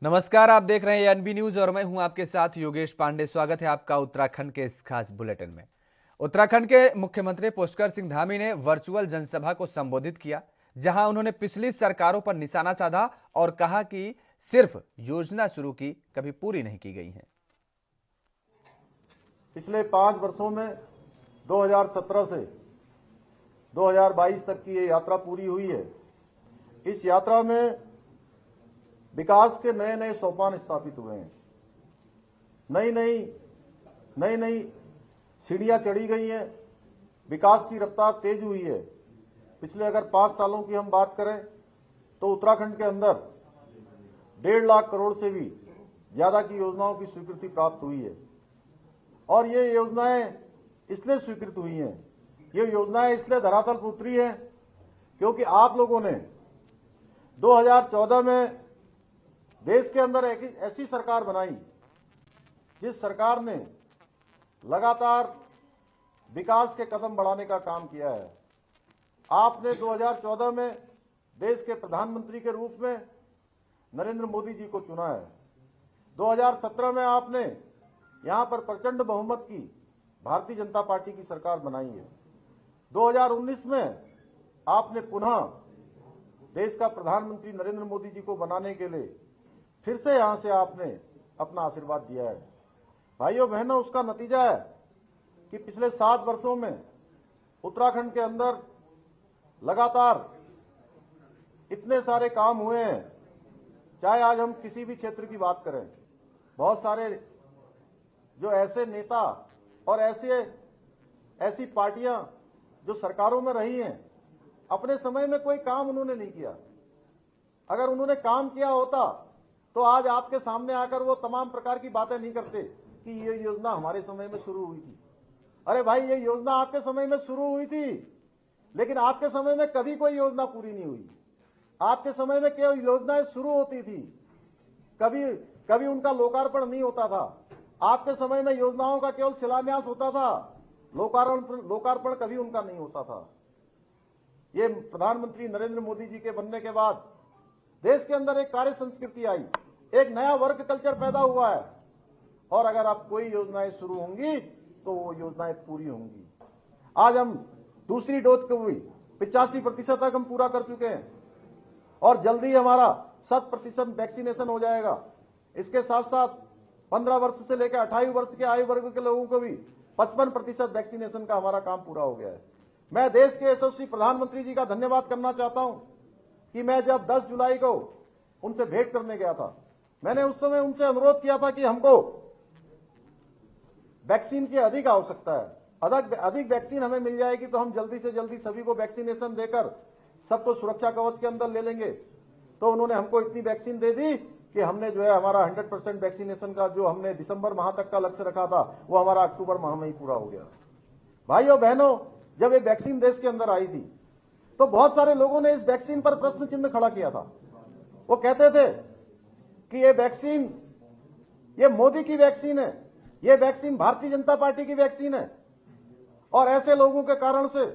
नमस्कार, आप देख रहे हैं एनबी न्यूज और मैं हूं आपके साथ योगेश पांडे। स्वागत है आपका उत्तराखंड के इस खास बुलेटिन में। उत्तराखंड के मुख्यमंत्री पुष्कर सिंह धामी ने वर्चुअल जनसभा को संबोधित किया, जहां उन्होंने पिछली सरकारों पर निशाना साधा और कहा कि सिर्फ योजना शुरू की, कभी पूरी नहीं की गई है। पिछले 5 वर्षों में 2017 से 2022 तक की ये यात्रा पूरी हुई है। इस यात्रा में विकास के नए नए सोपान स्थापित हुए हैं, नई नई सीढ़ियां चढ़ी गई हैं, विकास की रफ्तार तेज हुई है। पिछले अगर 5 सालों की हम बात करें तो उत्तराखंड के अंदर 1.5 लाख करोड़ से भी ज्यादा की योजनाओं की स्वीकृति प्राप्त हुई है। और ये योजनाएं इसलिए स्वीकृत हुई हैं, ये योजनाएं इसलिए धरातल पर उतरी हैं क्योंकि आप लोगों ने 2014 में देश के अंदर एक ऐसी सरकार बनाई जिस सरकार ने लगातार विकास के कदम बढ़ाने का काम किया है। आपने 2014 में देश के प्रधानमंत्री के रूप में नरेंद्र मोदी जी को चुना है। 2017 में आपने यहां पर प्रचंड बहुमत की भारतीय जनता पार्टी की सरकार बनाई है। 2019 में आपने पुनः देश का प्रधानमंत्री नरेंद्र मोदी जी को बनाने के लिए फिर से यहां से आपने अपना आशीर्वाद दिया है। भाइयों बहनों, उसका नतीजा है कि पिछले 7 वर्षों में उत्तराखंड के अंदर लगातार इतने सारे काम हुए हैं। चाहे आज हम किसी भी क्षेत्र की बात करें, बहुत सारे जो ऐसे नेता और ऐसी पार्टियां जो सरकारों में रही हैं, अपने समय में कोई काम उन्होंने नहीं किया। अगर उन्होंने काम किया होता तो आज आपके सामने आकर वो तमाम प्रकार की बातें नहीं करते कि ये योजना हमारे समय में शुरू हुई थी। अरे भाई, ये योजना आपके समय में शुरू हुई थी, लेकिन आपके समय में कभी कोई योजना पूरी नहीं हुई। आपके समय में केवल योजनाएं शुरू होती थी, कभी उनका लोकार्पण नहीं होता था। आपके समय में योजनाओं का केवल शिलान्यास होता था, लोकार्पण कभी उनका नहीं होता था। ये प्रधानमंत्री नरेंद्र मोदी जी के बनने के बाद देश के अंदर एक कार्य संस्कृति आई, एक नया वर्क कल्चर पैदा हुआ है। और अगर आप कोई योजनाएं शुरू होंगी तो वो योजनाएं पूरी होंगी। आज हम दूसरी डोज को भी 85% तक हम पूरा कर चुके हैं और जल्दी हमारा 100% वैक्सीनेशन हो जाएगा। इसके साथ साथ 15 वर्ष से लेकर 28 वर्ष के आयु वर्ग के लोगों को भी 55% वैक्सीनेशन का हमारा काम पूरा हो गया है। मैं देश के यशस्वी प्रधानमंत्री जी का धन्यवाद करना चाहता हूं कि मैं जब 10 जुलाई को उनसे भेंट करने गया था, मैंने उस समय उनसे अनुरोध किया था कि हमको वैक्सीन की अधिक आवश्यकता है, अधिक वैक्सीन हमें मिल जाएगी तो हम जल्दी से जल्दी सभी को वैक्सीनेशन देकर सबको सुरक्षा कवच के अंदर ले लेंगे। तो उन्होंने हमको इतनी वैक्सीन दे दी कि हमने जो है हमारा 100% वैक्सीनेशन का जो हमने दिसंबर माह तक का लक्ष्य रखा था वो हमारा अक्टूबर माह में ही पूरा हो गया। भाइयों बहनों, जब ये वैक्सीन देश के अंदर आई थी तो बहुत सारे लोगों ने इस वैक्सीन पर प्रश्न चिन्ह खड़ा किया था। वो कहते थे कि ये वैक्सीन, ये मोदी की वैक्सीन है, ये वैक्सीन भारतीय जनता पार्टी की वैक्सीन है। और ऐसे लोगों के कारण से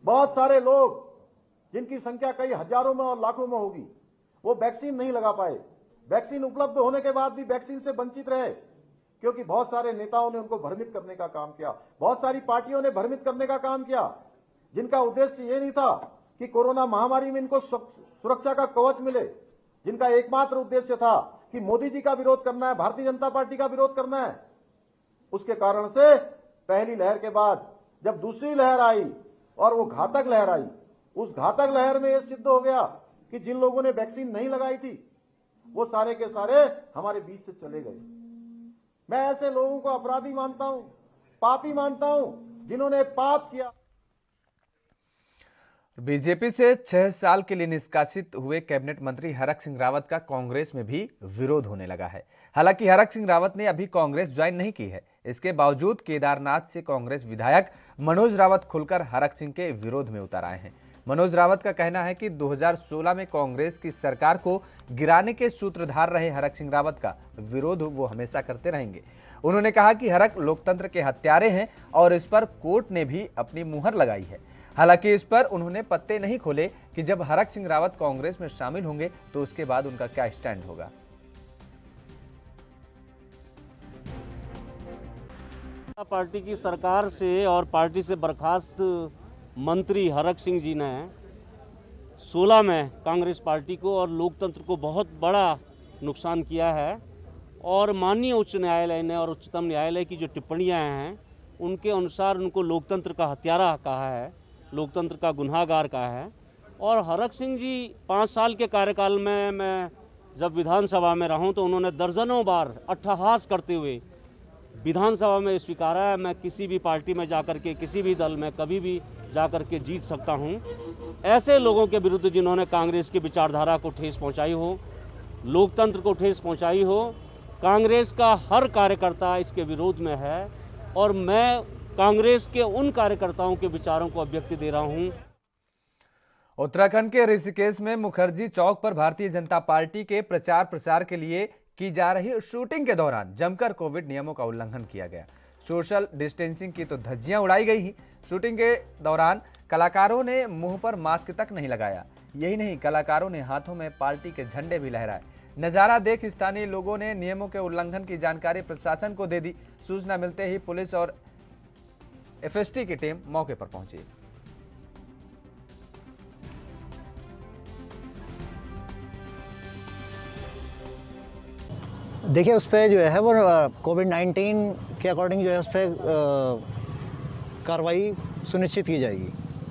बहुत सारे लोग, जिनकी संख्या कई हजारों में और लाखों में होगी, वो वैक्सीन नहीं लगा पाए। वैक्सीन उपलब्ध होने के बाद भी वैक्सीन से वंचित रहे, क्योंकि बहुत सारे नेताओं ने उनको भ्रमित करने का काम किया, बहुत सारी पार्टियों ने भ्रमित करने का काम किया, जिनका उद्देश्य ये नहीं था कि कोरोना महामारी में इनको सुरक्षा का कवच मिले, जिनका एकमात्र उद्देश्य था कि मोदी जी का विरोध करना है, भारतीय जनता पार्टी का विरोध करना है। उसके कारण से पहली लहर के बाद जब दूसरी लहर आई और वो घातक लहर आई, उस घातक लहर में यह सिद्ध हो गया कि जिन लोगों ने वैक्सीन नहीं लगाई थी वो सारे के सारे हमारे बीच से चले गए। मैं ऐसे लोगों को अपराधी मानता हूं, पापी मानता हूं, जिन्होंने पाप किया। बीजेपी से 6 साल के लिए निष्कासित हुए कैबिनेट मंत्री हरक सिंह रावत का कांग्रेस में भी विरोध होने लगा है। हालांकि हरक सिंह रावत ने अभी कांग्रेस ज्वाइन नहीं की है। इसके बावजूद केदारनाथ से कांग्रेस विधायक मनोज रावत खुलकर हरक सिंह के विरोध में उतर आए हैं। मनोज रावत का कहना है कि 2016 में कांग्रेस की सरकार को गिराने के सूत्रधार रहे हरक सिंह रावत का विरोध वो हमेशा करते रहेंगे। उन्होंने कहा कि हरक लोकतंत्र के हत्यारे हैं और इस पर कोर्ट ने भी अपनी मुहर लगाई है। हालांकि इस पर उन्होंने पत्ते नहीं खोले कि जब हरक सिंह रावत कांग्रेस में शामिल होंगे तो उसके बाद उनका क्या स्टैंड होगा। पार्टी की सरकार से और पार्टी से बर्खास्त मंत्री हरक सिंह जी ने 16 में कांग्रेस पार्टी को और लोकतंत्र को बहुत बड़ा नुकसान किया है। और माननीय उच्च न्यायालय ने और उच्चतम न्यायालय की जो टिप्पणियां हैं उनके अनुसार उनको लोकतंत्र का हत्यारा कहा है, लोकतंत्र का गुनहगार कहा है। और हरक सिंह जी 5 साल के कार्यकाल में मैं जब विधानसभा में रहूं तो उन्होंने दर्जनों बार अट्टहास करते हुए विधानसभा में स्वीकारा है मैं किसी भी पार्टी में जाकर के, किसी भी दल में कभी भी जाकर के जीत सकता हूं। ऐसे लोगों के विरुद्ध जिन्होंने कांग्रेस की विचारधारा को ठेस पहुंचाई हो, लोकतंत्र को ठेस पहुंचाई हो, कांग्रेस का हर कार्यकर्ता इसके विरोध में है। और मैं कांग्रेस के उन कार्यकर्ताओं के विचारों को अभिव्यक्ति दे रहा हूं। उत्तराखंड के ऋषिकेश में मुखर्जी चौक पर भारतीय जनता पार्टी के प्रचार के लिए की जा रही शूटिंग के दौरान जमकर कोविड नियमों का उल्लंघन किया गया। सोशल डिस्टेंसिंग की तो धज्जियां उड़ाई गई ही। शूटिंग के दौरान कलाकारों ने मुंह पर मास्क तक नहीं लगाया। यही नहीं, कलाकारों ने हाथों में पार्टी के झंडे भी लहराए। नजारा देख स्थानीय लोगों ने नियमों के उल्लंघन की जानकारी प्रशासन को दे दी। सूचना मिलते ही पुलिस और एफएसटी की टीम मौके पर पहुंची। देखिए, उस पर जो है वो कोविड-19 के अकॉर्डिंग जो है उस पर कार्रवाई सुनिश्चित की जाएगी।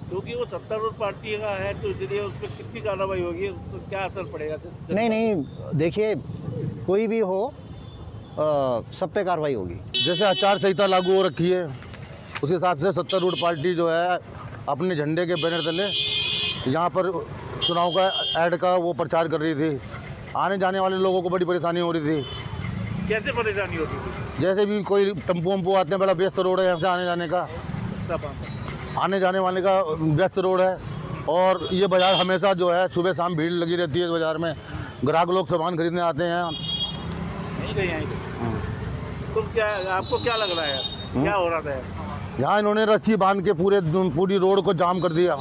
क्योंकि वो सत्तारूढ़ पार्टी का है तो इसलिए उस पर कितनी कार्रवाई होगी, उस पर क्या असर पड़ेगा? नहीं, देखिए, कोई भी हो सब पे कार्रवाई होगी। जैसे आचार संहिता लागू हो रखी है उस हिसाब से सत्तारूढ़ पार्टी जो है अपने झंडे के बैनर तले यहाँ पर चुनाव का ऐड का वो प्रचार कर रही थी। आने जाने वाले लोगों को बड़ी परेशानी हो रही थी। कैसे परेशानी होती थी? जैसे भी कोई टेम्पो वम्पो आते हैं, बड़ा व्यस्त रोड है यहाँ से आने जाने का, आने जाने वाले का व्यस्त रोड है। और ये बाज़ार हमेशा जो है सुबह शाम भीड़ लगी रहती है। इस बाज़ार में ग्राहक लोग सामान खरीदने आते हैं। तो क्या आपको क्या लग रहा है, क्या हो रहा था? यहाँ इन्होंने रस्सी बांध के पूरी रोड को जाम कर दिया।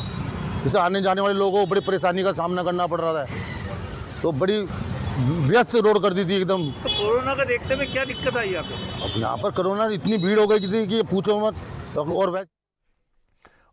इससे आने जाने वाले लोगों को बड़ी परेशानी का सामना करना पड़ रहा है। तो बड़ी व्यस्त रोड कर दी थी एकदम। तो कोरोना का देखते हुए क्या दिक्कत आई यहाँ पे? अब यहाँ पर कोरोना इतनी भीड़ हो गई थी कि पूछो मत। और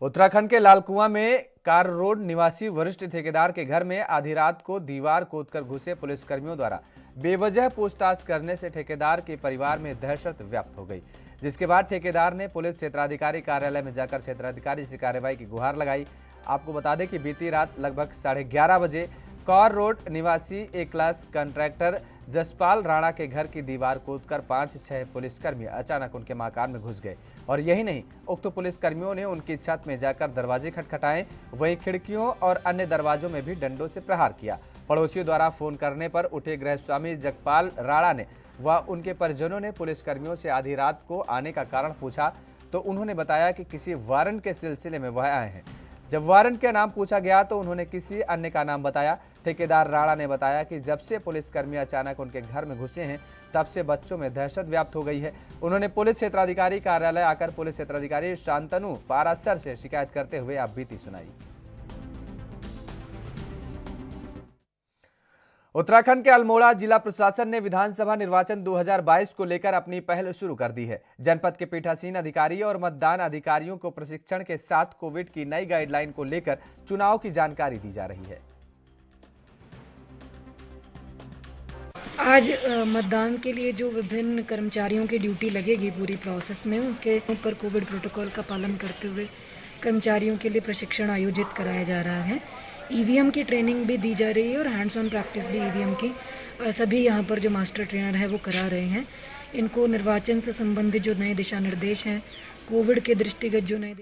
उत्तराखंड के लालकुआं में कार रोड निवासी वरिष्ठ ठेकेदार के घर में आधी रात को दीवार खोदकर घुसे पुलिसकर्मियों द्वारा बेवजह पूछताछ करने से ठेकेदार के परिवार में दहशत व्याप्त हो गई। जिसके बाद ठेकेदार ने पुलिस क्षेत्राधिकारी कार्यालय में जाकर क्षेत्राधिकारी से कार्रवाई की गुहार लगाई। आपको बता दें कि बीती रात लगभग 11:30 बजे कौर रोड निवासी ए क्लास कॉन्ट्रैक्टर जसपाल राणा के घर की दीवार कूदकर 5-6 पुलिसकर्मी अचानक उनके मकान में घुस गए। और यही नहीं, उक्त पुलिसकर्मियों ने उनकी छत में जाकर दरवाजे खटखटाए, वहीं खिड़कियों और अन्य दरवाजों में भी डंडों से प्रहार किया। पड़ोसियों द्वारा फोन करने पर उठे गृहस्वामी जगपाल राणा ने व उनके परिजनों ने पुलिसकर्मियों से आधी रात को आने का कारण पूछा तो उन्होंने बताया कि किसी वारंट के सिलसिले में वह आए हैं। जब वारंट का नाम पूछा गया तो उन्होंने किसी अन्य का नाम बताया। ठेकेदार राणा ने बताया कि जब से पुलिसकर्मी अचानक उनके घर में घुसे हैं तब से बच्चों में दहशत व्याप्त हो गई है। उन्होंने पुलिस क्षेत्राधिकारी कार्यालय आकर पुलिस क्षेत्राधिकारी शांतनु पारासर से शिकायत करते हुए आप बीती सुनाई। उत्तराखंड के अल्मोड़ा जिला प्रशासन ने विधानसभा निर्वाचन 2022 को लेकर अपनी पहल शुरू कर दी है। जनपद के पीठासीन अधिकारी और मतदान अधिकारियों को प्रशिक्षण के साथ कोविड की नई गाइडलाइन को लेकर चुनाव की जानकारी दी जा रही है। आज मतदान के लिए जो विभिन्न कर्मचारियों की ड्यूटी लगेगी पूरी प्रोसेस में, उसके ऊपर कोविड प्रोटोकॉल का पालन करते हुए कर्मचारियों के लिए प्रशिक्षण आयोजित कराया जा रहा है। ईवीएम की ट्रेनिंग भी दी जा रही है और हैंड्स ऑन प्रैक्टिस भी ईवीएम की सभी यहाँ पर जो मास्टर ट्रेनर है वो करा रहे हैं। इनको निर्वाचन से संबंधित जो नए दिशा निर्देश हैं, कोविड के दृष्टिगत जो नए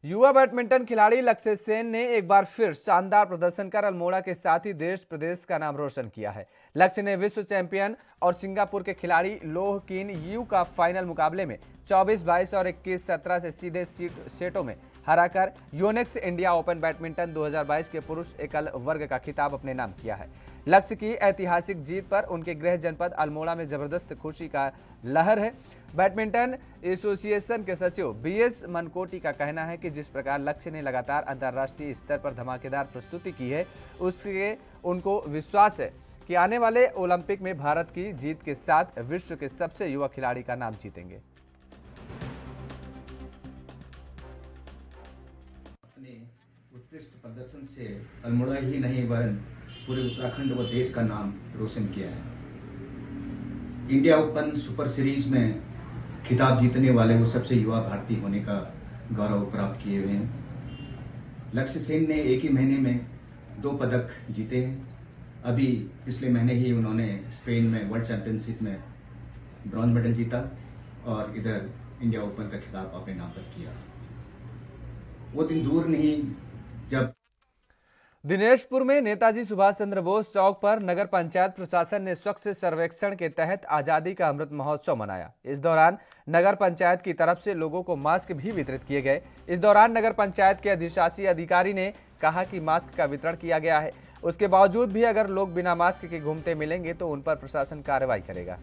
युवा बैडमिंटन खिलाड़ी लक्ष्य सेन ने एक बार फिर शानदार प्रदर्शन कर अल्मोड़ा के साथ ही देश प्रदेश का नाम रोशन किया है। लक्ष्य ने विश्व चैंपियन और सिंगापुर के खिलाड़ी लोह किन यू का फाइनल मुकाबले में 24-22 और 21-17 से सीधे सेटों में हराकर यूनिक्स इंडिया ओपन बैडमिंटन 2022 के पुरुष एकल वर्ग का खिताब अपने नाम किया है। लक्ष्य की ऐतिहासिक जीत पर उनके गृह जनपद अल्मोड़ा में जबरदस्त खुशी का लहर है। बैडमिंटन एसोसिएशन के सचिव बीएस मनकोटी का कहना है कि जिस प्रकार लक्ष्य ने लगातार अंतर्राष्ट्रीय स्तर पर धमाकेदार प्रस्तुति की है, उसके उनको विश्वास है कि आने वाले ओलंपिक में भारत की जीत के साथ विश्व के सबसे युवा खिलाड़ी का नाम जीतेंगे। प्रदर्शन से अल्मोड़ा ही नहीं वरन पूरे उत्तराखंड व देश का नाम रोशन किया है। इंडिया ओपन सुपर सीरीज में खिताब जीतने वाले वो सबसे युवा भारतीय होने का गौरव प्राप्त किए हुए हैं। लक्ष्य सेन ने एक ही महीने में 2 पदक जीते हैं। अभी पिछले महीने ही उन्होंने स्पेन में वर्ल्ड चैंपियनशिप में ब्रॉन्ज मेडल जीता और इधर इंडिया ओपन का खिताब अपने नाम पर किया। वो दिन दूर नहीं जब दिनेशपुर में नेताजी सुभाष चंद्र बोस चौक पर नगर पंचायत प्रशासन ने स्वच्छ सर्वेक्षण के तहत आजादी का अमृत महोत्सव मनाया। इस दौरान नगर पंचायत की तरफ से लोगों को मास्क भी वितरित किए गए। इस दौरान नगर पंचायत के अधिशासी अधिकारी ने कहा कि मास्क का वितरण किया गया है, उसके बावजूद भी अगर लोग बिना मास्क के घूमते मिलेंगे तो उन पर प्रशासन कार्रवाई करेगा।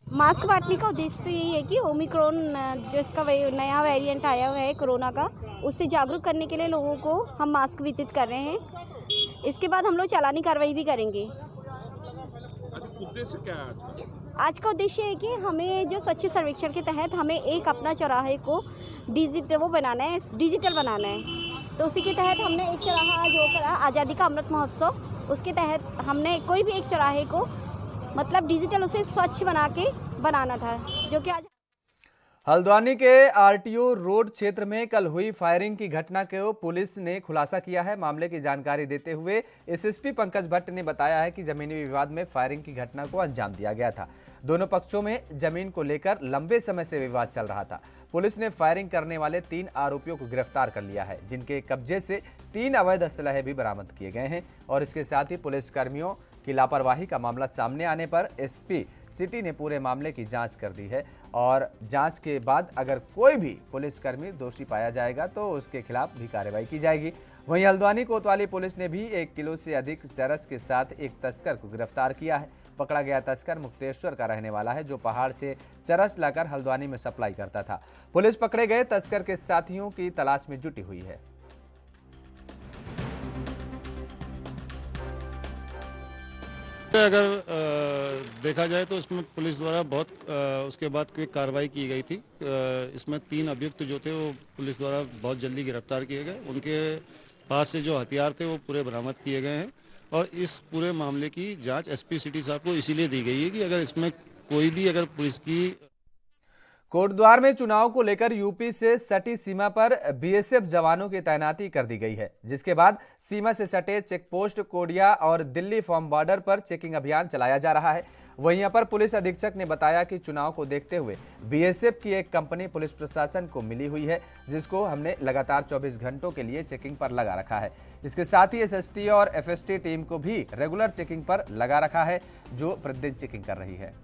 मास्क बांटने का उद्देश्य तो यही है कि ओमिक्रॉन जिसका नया वेरिएंट आया हुआ है कोरोना का, उससे जागरूक करने के लिए लोगों को हम मास्क वितरित कर रहे हैं। इसके बाद हम लोग चालानी कार्रवाई भी करेंगे। उद्देश्य क्या है आज का उद्देश्य है कि हमें जो स्वच्छ सर्वेक्षण के तहत हमें एक अपना चौराहे को डिजिटल बनाना है। तो उसी के तहत हमने एक चौराहा जो करा आज़ादी का अमृत महोत्सव, उसके तहत हमने कोई भी एक चौराहे को मतलब डिजिटल उसे स्वच्छ बनाना था, जो कि आज हल्द्वानी के आरटीओ रोड क्षेत्र में कल हुई फायरिंग की घटना को पुलिस ने खुलासा किया है। मामले की जानकारी देते हुए एसएसपी पंकज भट्ट ने बताया है कि जमीनी विवाद में फायरिंग की घटना को अंजाम दिया गया था। दोनों पक्षों में जमीन को लेकर लंबे समय से विवाद चल रहा था। पुलिस ने फायरिंग करने वाले 3 आरोपियों को गिरफ्तार कर लिया है, जिनके कब्जे से 3 अवैध असलहे भी बरामद किए गए हैं। और इसके साथ ही पुलिस कर्मियों की लापरवाही का मामला सामने आने पर एसपी सिटी ने पूरे मामले की जांच कर दी है और जांच के बाद अगर कोई भी पुलिसकर्मी दोषी पाया जाएगा तो उसके खिलाफ भी कार्रवाई की जाएगी। वहीं हल्द्वानी कोतवाली पुलिस ने भी 1 किलो से अधिक चरस के साथ एक तस्कर को गिरफ्तार किया है। पकड़ा गया तस्कर मुक्तेश्वर का रहने वाला है, जो पहाड़ से चरस लाकर हल्द्वानी में सप्लाई करता था। पुलिस पकड़े गए तस्कर के साथियों की तलाश में जुटी हुई है। अगर देखा जाए तो इसमें पुलिस द्वारा बहुत उसके बाद कोई कार्रवाई की गई थी। इसमें 3 अभियुक्त जो थे वो पुलिस द्वारा बहुत जल्दी गिरफ्तार किए गए। उनके पास से जो हथियार थे वो पूरे बरामद किए गए हैं और इस पूरे मामले की जांच एसपी सिटी साहब को इसीलिए दी गई है कि अगर इसमें कोई भी अगर पुलिस की कोटद्वार में चुनाव को लेकर यूपी से सटी सीमा पर बीएसएफ जवानों की तैनाती कर दी गई है, जिसके बाद सीमा से सटे चेकपोस्ट कोडिया और दिल्ली फॉर्म बॉर्डर पर चेकिंग अभियान चलाया जा रहा है। वहीं अपर पुलिस अधीक्षक ने बताया कि चुनाव को देखते हुए बीएसएफ की एक कंपनी पुलिस प्रशासन को मिली हुई है, जिसको हमने लगातार 24 घंटों के लिए चेकिंग पर लगा रखा है। इसके साथ ही एसएसटी और एफएसटी टीम को भी रेगुलर चेकिंग पर लगा रखा है, जो प्रतिदिन चेकिंग कर रही है।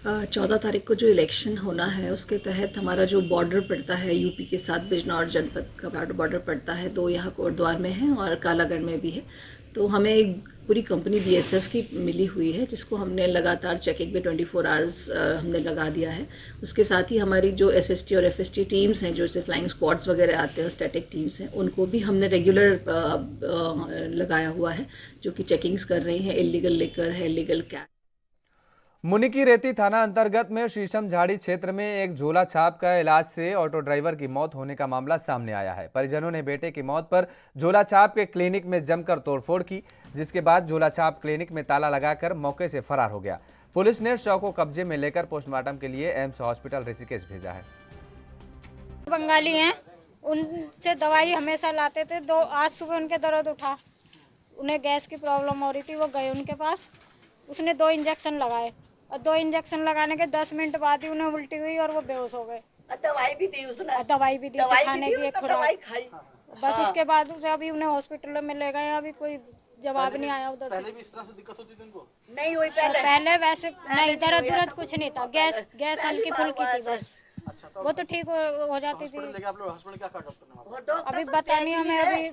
14 तारीख को जो इलेक्शन होना है उसके तहत हमारा जो बॉर्डर पड़ता है यूपी के साथ बिजनौर जनपद का बॉर्डर पड़ता है, 2 यहाँ कोटद्वार में है और कालागढ़ में भी है। तो हमें एक पूरी कंपनी बीएसएफ की मिली हुई है, जिसको हमने लगातार चेकिंग पे 24 आवर्स हमने लगा दिया है। उसके साथ ही हमारी जो एसएसटी और एफएसटी टीम्स हैं, जो जैसे फ्लाइंग स्क्वाड्स वगैरह आते हैं, स्टैटिक टीम्स हैं, उनको भी हमने रेगुलर लगाया हुआ है, जो कि चेकिंग्स कर रही हैं। इलीगल लिकर है, इलीगल कैश। मुनिकी रेती थाना अंतर्गत में शीशम झाड़ी क्षेत्र में एक झोला छाप का इलाज से ऑटो ड्राइवर की मौत होने का मामला सामने आया है। परिजनों ने बेटे की मौत पर झोला छाप के क्लिनिक में जमकर तोड़फोड़ की, जिसके बाद झोला छाप क्लिनिक में ताला लगाकर मौके से फरार हो गया। पुलिस ने शव को कब्जे में लेकर पोस्टमार्टम के लिए एम्स हॉस्पिटल ऋषिकेश भेजा है। बंगाली हैं, उनसे दवाई हमेशा लाते थे। आज सुबह उनके दर्द उठा, उन्हें गैस की प्रॉब्लम हो रही थी। वो गए उनके पास, उसने 2 इंजेक्शन लगाए और 2 इंजेक्शन लगाने के 10 मिनट बाद ही उन्हें उल्टी हुई और वो बेहोश हो गए। दवाई भी दी उसने, दवाई भी दी खाने की एक खुराक। बस उसके बाद उसे अभी उन्हें हॉस्पिटल में ले गए। अभी कोई जवाब नहीं आया उधर से। पहले भी इस तरह से दिक्कत होती थी उनको? नहीं हुई पहले वैसे नहीं, दर्द कुछ नहीं था। गैस हल्की फुल्की थी बस। वो तो ठीक हो जाती थी। अभी पता नहीं, हमें अभी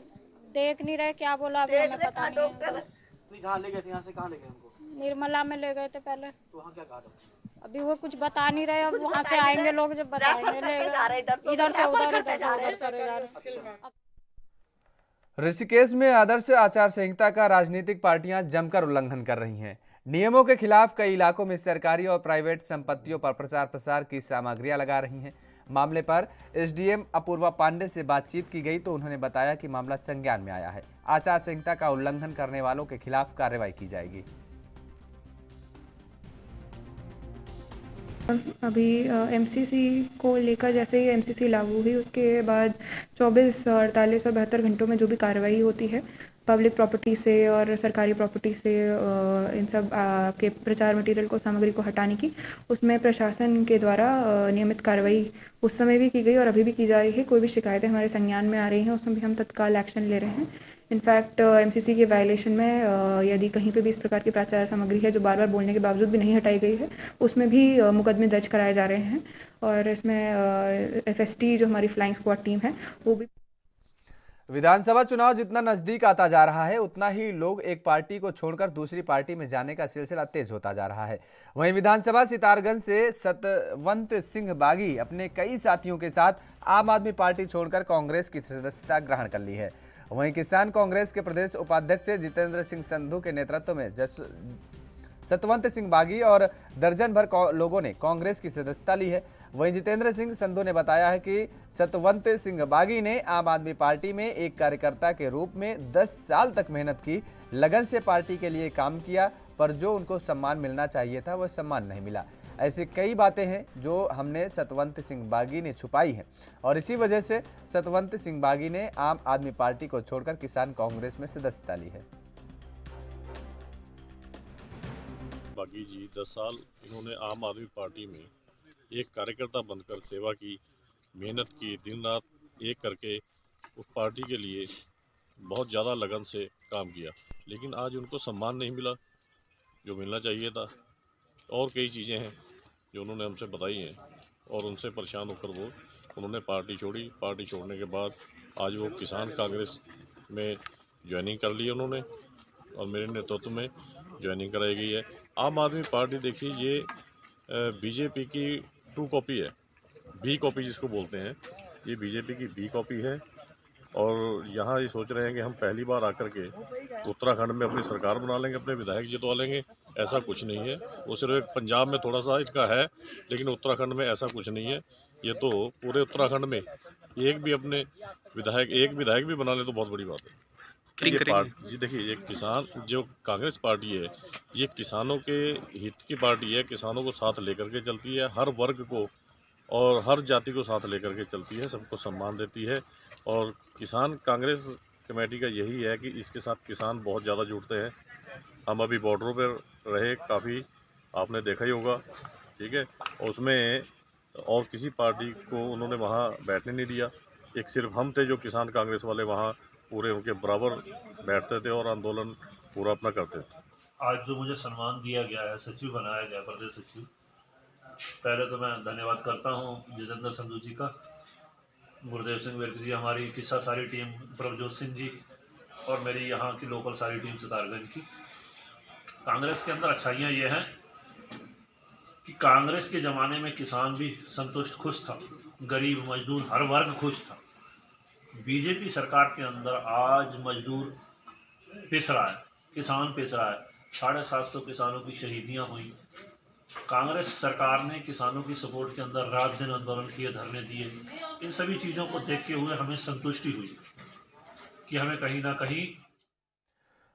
देख नहीं रहे क्या बोला, अभी हमें पता नहीं। जहाँ ले गए थे, यहाँ से कहाँ ले गए उनको? निर्मला में ले गए थे पहले। तो वहाँ क्या कहा डॉक्टर? अभी वो कुछ बता नहीं रहे। अब वहाँ से आएंगे लोग जब बताएंगे। इधर से उधर। ऋषिकेश में आदर्श आचार संहिता का राजनीतिक पार्टियां जमकर उल्लंघन कर रही हैं। नियमों के खिलाफ कई इलाकों में सरकारी और प्राइवेट संपत्तियों पर प्रचार प्रसार की सामग्रियां लगा रही हैं। मामले पर एसडीएम अपूर्वा पांडे से बातचीत की गई तो उन्होंने बताया कि मामला संज्ञान में आया है। आचार संहिता का उल्लंघन करने वालों के खिलाफ कार्रवाई की जाएगी। अभी एमसीसी को लेकर जैसे ही एमसीसी लागू हुई उसके बाद 24, 48 और 72 घंटों में जो भी कार्रवाई होती है पब्लिक प्रॉपर्टी से और सरकारी प्रॉपर्टी से इन सब के प्रचार मटेरियल को, सामग्री को हटाने की, उसमें प्रशासन के द्वारा नियमित कार्रवाई उस समय भी की गई और अभी भी की जा रही है। कोई भी शिकायतें हमारे संज्ञान में आ रही हैं उसमें भी हम तत्काल एक्शन ले रहे हैं। इनफैक्ट एमसीसी के वायलेशन में यदि कहीं पे भी इस प्रकार की प्रचार सामग्री है जो बार बार बोलने के बावजूद भी नहीं हटाई गई है उसमें भी मुकदमे दर्ज कराए जा रहे हैं। और इसमें एफएसटी जो हमारी फ्लाइंग स्क्वाड टीम है वो भी। विधानसभा चुनाव जितना नजदीक आता जा रहा है उतना ही लोग एक पार्टी को छोड़कर दूसरी पार्टी में जाने का सिलसिला तेज होता जा रहा है। वहीं विधानसभा सितारगंज से सतवंत सिंह बागी अपने कई साथियों के साथ आम आदमी पार्टी छोड़कर कांग्रेस की सदस्यता ग्रहण कर ली है। वहीं किसान कांग्रेस के प्रदेश उपाध्यक्ष जितेंद्र सिंह संधू के नेतृत्व में सतवंत सिंह बागी और दर्जन भर लोगों ने कांग्रेस की सदस्यता ली है। वहीं जितेंद्र सिंह संधू ने बताया है कि सतवंत सिंह बागी ने आम आदमी पार्टी में एक कार्यकर्ता के रूप में 10 साल तक मेहनत की, लगन से पार्टी के लिए काम किया, पर जो उनको सम्मान मिलना चाहिए था वह सम्मान नहीं मिला। ऐसी कई बातें हैं जो हमने सतवंत सिंह बागी ने छुपाई हैं और इसी वजह से सतवंत सिंह बागी ने आम आदमी पार्टी को छोड़कर किसान कांग्रेस में सदस्यता ली है। बागी जी 10 साल इन्होंने आम आदमी पार्टी में एक कार्यकर्ता बनकर सेवा की, मेहनत की, दिन रात एक करके उस पार्टी के लिए बहुत ज़्यादा लगन से काम किया, लेकिन आज उनको सम्मान नहीं मिला जो मिलना चाहिए था। और कई चीज़ें हैं जो उन्होंने हमसे बताई हैं और उनसे परेशान होकर उन्होंने पार्टी छोड़ी। पार्टी छोड़ने के बाद आज वो किसान कांग्रेस में ज्वाइनिंग कर ली उन्होंने और मेरे नेतृत्व में ज्वाइनिंग कराई गई है। आम आदमी पार्टी देखिए ये बीजेपी की 2 कॉपी है, बी कॉपी जिसको बोलते हैं, ये बीजेपी की बी कॉपी है। और यहाँ ये सोच रहे हैं कि हम पहली बार आकर के उत्तराखंड में अपनी सरकार बना लेंगे, अपने विधायक जितवा लेंगे। ऐसा कुछ नहीं है। वो सिर्फ एक पंजाब में थोड़ा सा इसका है, लेकिन उत्तराखंड में ऐसा कुछ नहीं है। ये तो पूरे उत्तराखंड में एक विधायक भी बना ले तो बहुत बड़ी बात है। जी देखिए, ये किसान जो कांग्रेस पार्टी है ये किसानों के हित की पार्टी है, किसानों को साथ लेकर के चलती है, हर वर्ग को और हर जाति को साथ लेकर के चलती है, सबको सम्मान देती है। और किसान कांग्रेस कमेटी का यही है कि इसके साथ किसान बहुत ज़्यादा जुड़ते हैं। हम अभी बॉर्डरों पर रहे काफ़ी, आपने देखा ही होगा, ठीक है। और उसमें और किसी पार्टी को उन्होंने वहाँ बैठने नहीं दिया, एक सिर्फ हम थे जो किसान कांग्रेस वाले वहाँ पूरे उनके बराबर बैठते थे और आंदोलन पूरा अपना करते थे। आज जो मुझे सम्मान दिया गया है, सचिव बनाया गया, प्रदेश सचिव, पहले तो मैं धन्यवाद करता हूं जितेंद्र संधू जी का, गुरुदेव सिंह विर्क जी, हमारी किस्सा सारी टीम, प्रभजोत सिंह जी और मेरी यहाँ की लोकल सारी टीम सितारगंज की। कांग्रेस के अंदर अच्छाइयाँ ये हैं कि कांग्रेस के ज़माने में किसान भी संतुष्ट, खुश था, गरीब मजदूर हर वर्ग खुश था। बीजेपी सरकार के अंदर आज मजदूर पिस रहा है, किसान पिस रहा है, 750 किसानों की शहीदियाँ हुई। कांग्रेस सरकार ने किसानों की सपोर्ट के अंदर रात दिन आंदोलन किए, धरने दिए। इन सभी चीज़ों को देखते हुए हमें संतुष्टि हुई कि हमें कहीं ना कहीं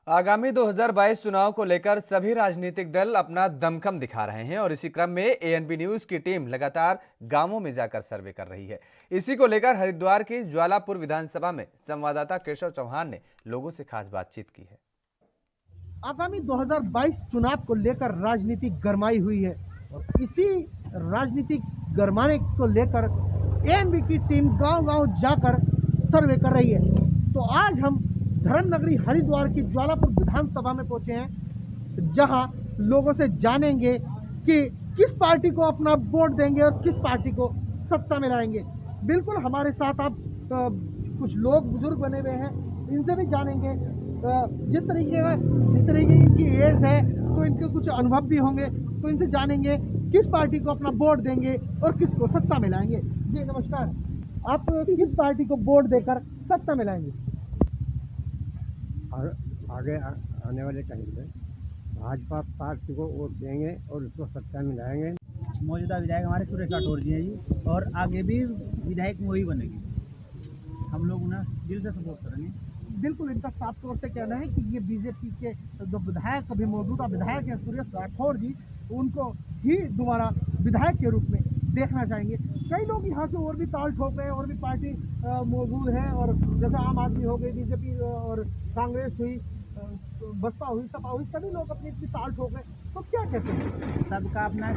आगामी 2022 चुनाव को लेकर सभी राजनीतिक दल अपना दमखम दिखा रहे हैं और इसी क्रम में एएनबी न्यूज की टीम लगातार गांवों में जाकर सर्वे कर रही है। इसी को लेकर हरिद्वार की ज्वालापुर विधानसभा में संवाददाता केशव चौहान ने लोगों से खास बातचीत की है। आगामी 2022 चुनाव को लेकर राजनीति गरमाई हुई है और इसी राजनीतिक गरमाने को लेकर एएनबी की टीम गांव-गांव जाकर सर्वे कर रही है। तो आज हम धर्मनगरी हरिद्वार की ज्वालापुर विधानसभा में पहुंचे हैं, जहां लोगों से जानेंगे कि किस पार्टी को अपना वोट देंगे और किस पार्टी को सत्ता में लाएंगे। बिल्कुल हमारे साथ आप कुछ लोग बुजुर्ग बने हुए हैं, इनसे भी जानेंगे। जिस तरीके की इनकी एज है तो इनके कुछ अनुभव भी होंगे, तो इनसे जानेंगे किस पार्टी को अपना वोट देंगे और किसको सत्ता में लाएंगे। जी नमस्कार, आप किस पार्टी को वोट देकर सत्ता में लाएंगे? आगे आने वाले टाइम में भाजपा पार्टी को वोट देंगे और उसको सत्ता में लाएंगे। मौजूदा विधायक हमारे सुरेश राठौर जी हैं जी, और आगे भी विधायक वही बनेगी। हम लोग उन्हें दिल से सपोर्ट करेंगे। बिल्कुल, इनका साफ तौर से कहना है कि ये बीजेपी के जो विधायक अभी मौजूदा विधायक हैं सुरेश राठौर जी, उनको ही दोबारा विधायक के रूप में देखना चाहेंगे। कई लोग यहाँ से और भी ताल ठोक रहे हैं, और भी पार्टी मौजूद है, और जैसे आम आदमी हो गई, बीजेपी और कांग्रेस हुई, बसपा हुई, सपा हुई, सभी लोग अपनी अपनी ताल ठोक रहे हैं। तो क्या कहते हैं? सबका अपना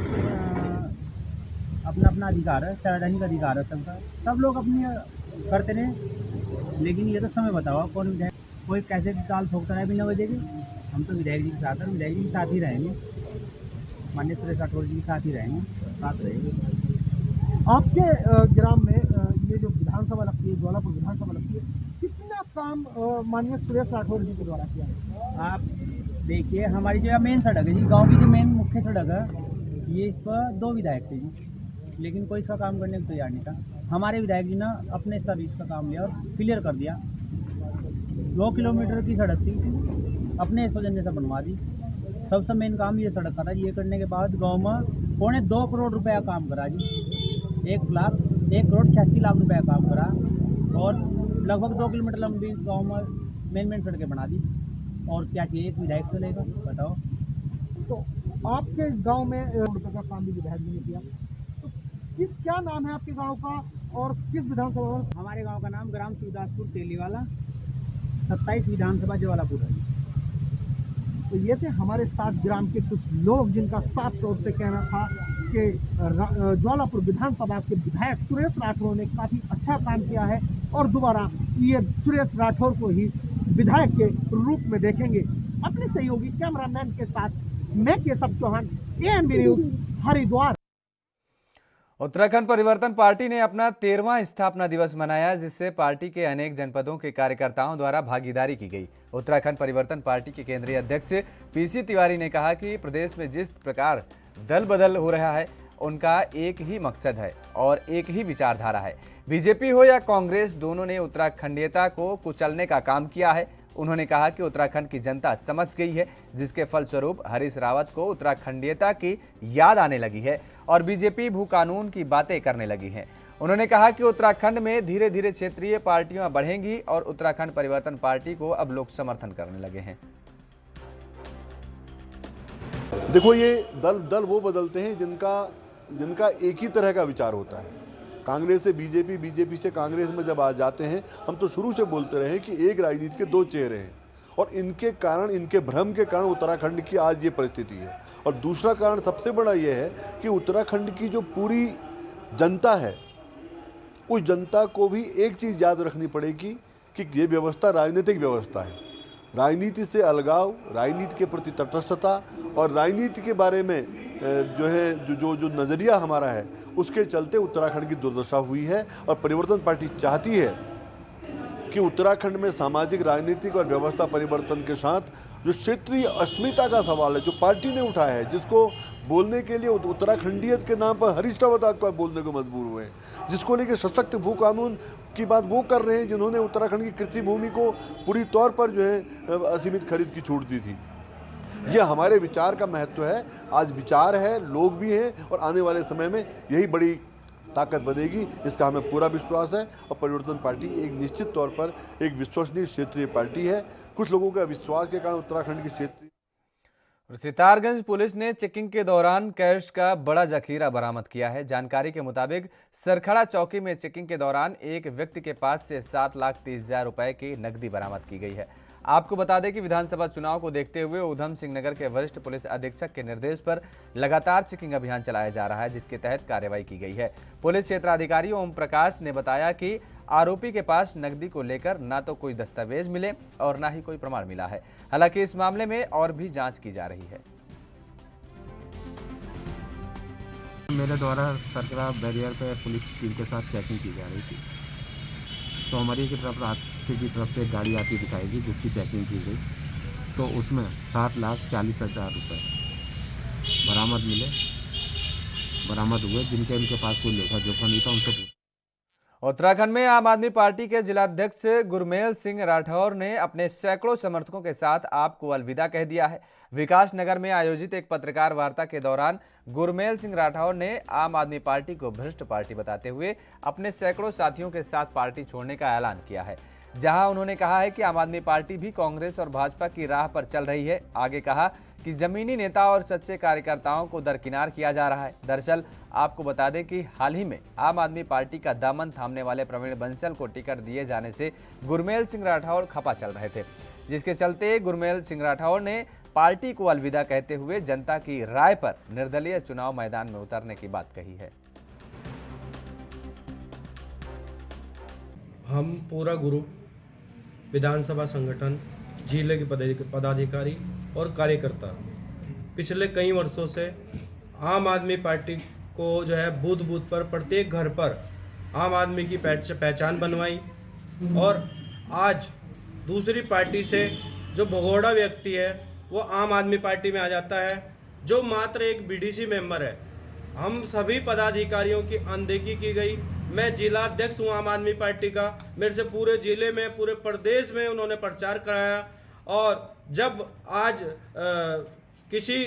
अपना अधिकार है, संवैधानिक अधिकार है सबका, सब लोग अपनी करते रहे। लेकिन ये तो समय बताओ कौन विधायक कोई कैसे ताल ठोकता रहे बिना वजह के। हम तो विधायक जी के साथ हैं, विधायक जी के साथ ही रहेंगे, माननीय सुरेश राठौर जी के साथ ही रहेंगे, साथ रहेंगे। आपके ग्राम में ये जो विधानसभा लगती है, ज्वालापुर विधानसभा लगती है, कितना काम माननीय सुरेश राठौर जी के द्वारा किया है? आप देखिए, हमारी जो मेन सड़क है जी, गांव की जो मेन मुख्य सड़क है, ये इस पर 2 विधायक थे जी, लेकिन कोई इसका काम करने को तैयार नहीं था। हमारे विधायक जी ने अपने स्तर इसका काम लिया और क्लियर कर दिया। 2 किलोमीटर की सड़क थी, अपने सौजन्य से बनवा दी। सबसे मेन काम ये सड़क का था। ये करने के बाद गाँव में 2.25 करोड़ रुपया काम करा जी, 1 करोड़ 86 लाख रुपया काम करा, और लगभग 2 किलोमीटर लंबी गाँव में मेन सड़कें बना दी। और क्या चाहिए एक विधायक से लेकर, बताओ। तो आपके गांव में रुपये का काम भी विधायक जी ने किया, तो क्या नाम है आपके गांव का और किस विधानसभा में? हमारे गांव का नाम ग्राम शिवदासपुर तेलीवाला, 27 विधानसभा ज्वालापुर है। तो ये थे हमारे साथ ग्राम के कुछ लोग जिनका साफ तौर से कहना था कि ज्वालापुर विधानसभा के विधायक सुरेश राठौर ने काफ़ी अच्छा काम किया है, और दोबारा ये सुरेश राठौर को ही विधायक के रूप में देखेंगे। अपने सहयोगी कैमरामैन के साथ मैं केशव चौहान, ANB न्यूज़, हरिद्वार। उत्तराखंड परिवर्तन पार्टी ने अपना 13वां स्थापना दिवस मनाया, जिससे पार्टी के अनेक जनपदों के कार्यकर्ताओं द्वारा भागीदारी की गई। उत्तराखंड परिवर्तन पार्टी के केंद्रीय अध्यक्ष PC तिवारी ने कहा कि प्रदेश में जिस प्रकार दल बदल हो रहा है, उनका एक ही मकसद है और एक ही विचारधारा है। बीजेपी हो या कांग्रेस, दोनों ने उत्तराखंडीयता को कुचलने का काम किया है। उन्होंने कहा कि उत्तराखंड की जनता समझ गई है, जिसके फलस्वरूप हरीश रावत को उत्तराखंडीयता की याद आने लगी है और बीजेपी भू कानून की बातें करने लगी है। उन्होंने कहा कि उत्तराखंड में धीरे धीरे क्षेत्रीय पार्टियां बढ़ेंगी और उत्तराखंड परिवर्तन पार्टी को अब लोग समर्थन करने लगे हैं। देखो, ये दल वो बदलते हैं जिनका एक ही तरह का विचार होता है। कांग्रेस से बीजेपी, बीजेपी से कांग्रेस में जब आ जाते हैं, हम तो शुरू से बोलते रहे कि एक राजनीति के 2 चेहरे हैं, और इनके कारण, इनके भ्रम के कारण उत्तराखंड की आज ये परिस्थिति है। और दूसरा कारण सबसे बड़ा ये है कि उत्तराखंड की जो पूरी जनता है, उस जनता को भी एक चीज़ याद रखनी पड़ेगी कि ये व्यवस्था राजनीतिक व्यवस्था है। राजनीति से अलगाव, राजनीति के प्रति तटस्थता और राजनीति के बारे में जो है जो नज़रिया हमारा है, उसके चलते उत्तराखंड की दुर्दशा हुई है। और परिवर्तन पार्टी चाहती है कि उत्तराखंड में सामाजिक, राजनीतिक और व्यवस्था परिवर्तन के साथ जो क्षेत्रीय अस्मिता का सवाल है, जो पार्टी ने उठाया है, जिसको बोलने के लिए उत्तराखंडीयत के नाम पर हरीश रावत को बोलने को मजबूर हुए हैं, जिसको लेकर सशक्त भू कानून की बात वो कर रहे हैं जिन्होंने उत्तराखंड की कृषि भूमि को पूरी तौर पर जो है असीमित खरीद की छूट दी थी। ये हमारे विचार का महत्व है। आज विचार है, लोग भी हैं, और आने वाले समय में यही बड़ी ताकत बनेगी, इसका हमें पूरा विश्वास है। और परिवर्तन पार्टी एक निश्चित तौर पर एक विश्वसनीय क्षेत्रीय पार्टी है। कुछ लोगों का विश्वास के कारण उत्तराखंड की क्षेत्रीय सितारगंज पुलिस ने चेकिंग के दौरान कैश का बड़ा जखीरा बरामद किया है। जानकारी के मुताबिक सरखड़ा चौकी में चेकिंग के दौरान एक व्यक्ति के पास से 7,30,000 रुपए की नकदी बरामद की गई है। आपको बता दें कि विधानसभा चुनाव को देखते हुए उधम सिंह नगर के वरिष्ठ पुलिस अधीक्षक के निर्देश पर लगातार चेकिंग अभियान चलाया जा रहा है, जिसके तहत कार्रवाई की गई है। पुलिस क्षेत्राधिकारी ओम प्रकाश ने बताया कि आरोपी के पास नकदी को लेकर ना तो कोई दस्तावेज मिले और ना ही कोई प्रमाण मिला है। हालांकि इस मामले में और भी जांच की जा रही है। मेरे द्वारा सरकरा बैरियर पे पुलिस टीम के साथ चेकिंग की जा रही थी, तो हमारी की तरफ से एक गाड़ी आती दिखाई दी, जिसकी चेकिंग की गई, तो उसमें 7,40,000 रुपये बरामद हुए, जिनके उनके पास कोई लेखा जोखा नहीं था। उनसे उत्तराखंड में आम आदमी पार्टी के जिलाध्यक्ष गुरमेल सिंह राठौर ने अपने सैकड़ों समर्थकों के साथ आप को अलविदा कह दिया है। विकास नगर में आयोजित एक पत्रकार वार्ता के दौरान गुरमेल सिंह राठौर ने आम आदमी पार्टी को भ्रष्ट पार्टी बताते हुए अपने सैकड़ों साथियों के साथ पार्टी छोड़ने का ऐलान किया है। जहां उन्होंने कहा है कि आम आदमी पार्टी भी कांग्रेस और भाजपा की राह पर चल रही है। आगे कहा कि जमीनी नेता और सच्चे कार्यकर्ताओं को दरकिनार किया जा रहा है। दरअसल आपको बता दें कि हाल ही में आम आदमी पार्टी का दामन थामने वाले प्रवीण बंसल को टिकट दिए जाने से गुरमेल सिंह राठौर खफा चल रहे थे, जिसके चलते गुरमेल सिंह राठौर ने पार्टी को अलविदा कहते हुए जनता की राय पर निर्दलीय चुनाव मैदान में उतरने की बात कही है। हम पूरा ग्रुप विधानसभा संगठन, जिले के पदाधिकारी और कार्यकर्ता पिछले कई वर्षों से आम आदमी पार्टी को जो है बूथ बूथ पर प्रत्येक घर पर आम आदमी की पहचान बनवाई और आज दूसरी पार्टी से जो भगोड़ा व्यक्ति है वो आम आदमी पार्टी में आ जाता है, जो मात्र एक बीडीसी मेंबर है। हम सभी पदाधिकारियों की अनदेखी की गई। मैं जिला अध्यक्ष हूँ आम आदमी पार्टी का, मेरे से पूरे जिले में पूरे प्रदेश में उन्होंने प्रचार कराया और जब आज किसी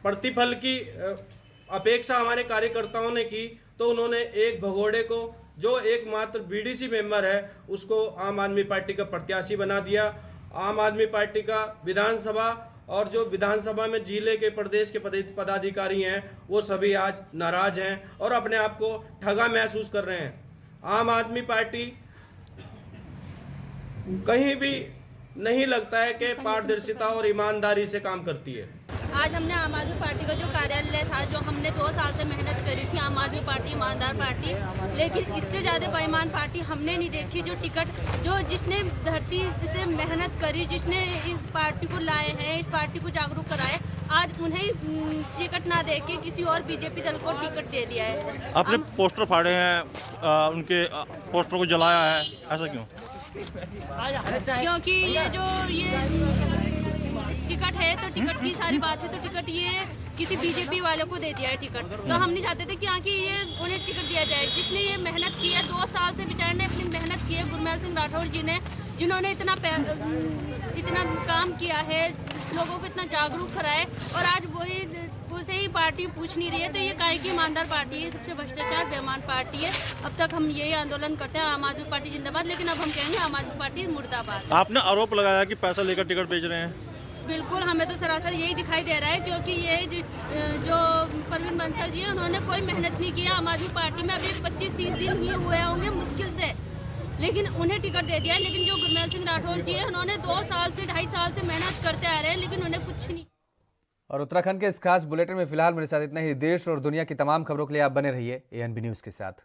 प्रतिफल की अपेक्षा हमारे कार्यकर्ताओं ने की तो उन्होंने एक भगोड़े को जो एकमात्र बीडीसी मेंबर है उसको आम आदमी पार्टी का प्रत्याशी बना दिया। आम आदमी पार्टी का विधानसभा और जो विधानसभा में जिले के प्रदेश के पदाधिकारी हैं वो सभी आज नाराज हैं और अपने आप को ठगा महसूस कर रहे हैं। आम आदमी पार्टी कहीं भी नहीं लगता है कि पारदर्शिता और ईमानदारी से काम करती है। आज हमने आम आदमी पार्टी का जो कार्यालय था, जो हमने 2 साल से मेहनत करी थी, आम आदमी पार्टी ईमानदार पार्टी, लेकिन इससे ज़्यादा बेईमान पार्टी हमने नहीं देखी। जो टिकट जो जिसने धरती से मेहनत करी, जिसने इस पार्टी को लाए हैं, इस पार्टी को जागरूक कराए, आज उन्हें टिकट ना दे के किसी और बीजेपी दल को टिकट दे दिया है। आपने पोस्टर फाड़े हैं, उनके पोस्टर को जलाया है, ऐसा क्यों? क्योंकि ये टिकट है तो टिकट की सारी बात है, तो टिकट ये किसी बीजेपी वालों को दे दिया है टिकट। तो हम नहीं चाहते थे कि यहाँ की ये उन्हें टिकट दिया जाए। जिसने ये मेहनत की है, 2 साल से बेचारे ने अपनी मेहनत की है, गुरमेल सिंह राठौर जी ने, जिन्होंने इतना काम किया है, लोगों को इतना जागरूक कराए और आज वही उसे ही पार्टी पूछ नहीं रही है। तो ये काहे की ईमानदार पार्टी है, सबसे भ्रष्टाचार बेईमान पार्टी है। अब तक हम यही आंदोलन करते हैं, आम आदमी पार्टी जिंदाबाद, लेकिन अब हम कहेंगे आम आदमी पार्टी मुर्दाबाद। आपने आरोप लगाया कि पैसा लेकर टिकट बेच रहे हैं। बिल्कुल, हमें तो सरासर यही दिखाई दे रहा है, क्योंकि ये जो प्रवीण बंसल जी है उन्होंने कोई मेहनत नहीं किया। आम आदमी पार्टी में अभी 25-30 दिन ही हुए होंगे मुश्किल से, लेकिन उन्हें टिकट दे दिया। लेकिन जो गुरमेल सिंह राठौर जी है उन्होंने 2 साल से 2.5 साल से मेहनत करते आ रहे हैं, लेकिन उन्हें कुछ नहीं। और उत्तराखंड के इस खास बुलेटिन में फिलहाल मेरे साथ इतना ही। देश और दुनिया की तमाम खबरों के लिए आप बने रहिए ANB न्यूज़ के साथ।